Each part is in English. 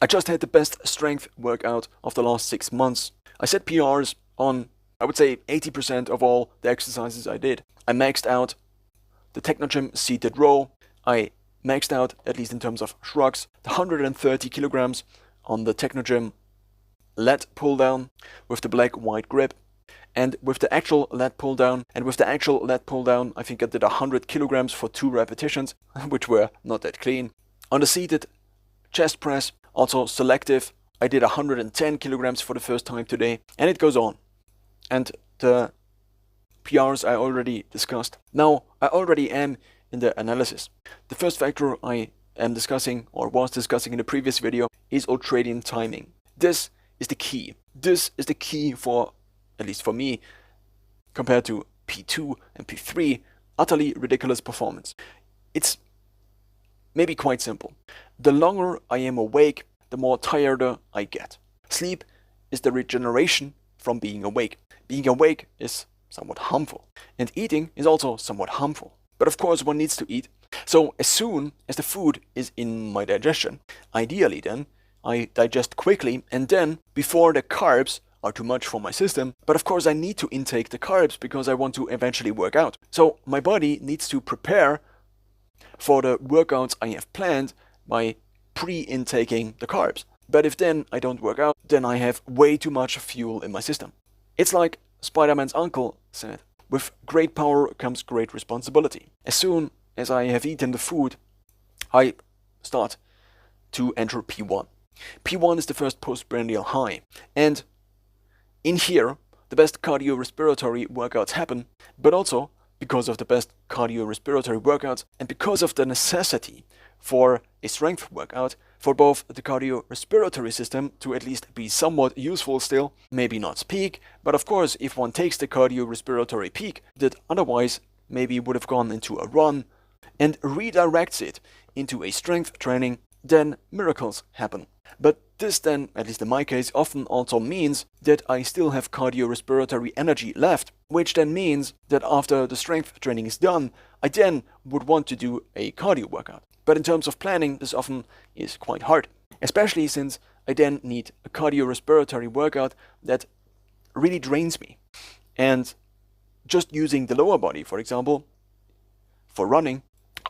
I just had the best strength workout of the last 6 months. I set PRs on, I would say, 80% of all the exercises I did. I maxed out the Technogym seated row. I maxed out, at least in terms of shrugs, the 130 kilograms on the Technogym lat pull down with the black-white grip. And with the actual lat pull down, I think I did 100 kilograms for 2 repetitions, which were not that clean. On the seated chest press, also selective, I did 110 kilograms for the first time today, and it goes on. And the PRs I already discussed. Now, I already am in the analysis. The first factor I am discussing, or was discussing in the previous video, is ultradian timing. This is the key. This is the key for, at least for me, compared to P2 and P3, utterly ridiculous performance. It's maybe quite simple. The longer I am awake, the more tireder I get. Sleep is the regeneration from being awake. Being awake is somewhat harmful, and eating is also somewhat harmful. But of course one needs to eat. So as soon as the food is in my digestion, ideally then, I digest quickly, and then, before the carbs are too much for my system, but of course I need to intake the carbs because I want to eventually work out. So my body needs to prepare for the workouts I have planned by pre-intaking the carbs. But if then I don't work out, then I have way too much fuel in my system. It's like Spider-Man's uncle said, with great power comes great responsibility. As soon as I have eaten the food, I start to enter P1. P1 is the first postprandial high, and in here the best cardiorespiratory workouts happen, but also because of the best cardiorespiratory workouts and because of the necessity for a strength workout for both the cardiorespiratory system to at least be somewhat useful still, maybe not peak, but of course if one takes the cardiorespiratory peak that otherwise maybe would have gone into a run and redirects it into a strength training, then miracles happen. But this then, at least in my case, often also means that I still have cardiorespiratory energy left, which then means that after the strength training is done, I then would want to do a cardio workout. But in terms of planning, this often is quite hard, especially since I then need a cardiorespiratory workout that really drains me. And just using the lower body, for example, for running,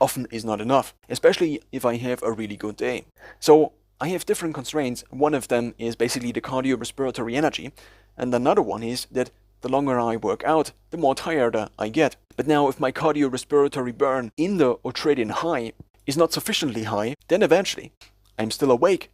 often is not enough, especially if I have a really good day. So I have different constraints. One of them is basically the cardiorespiratory energy, and another one is that the longer I work out, the more tired I get. But now if my cardiorespiratory burn in the ultradian high is not sufficiently high, then eventually I'm still awake,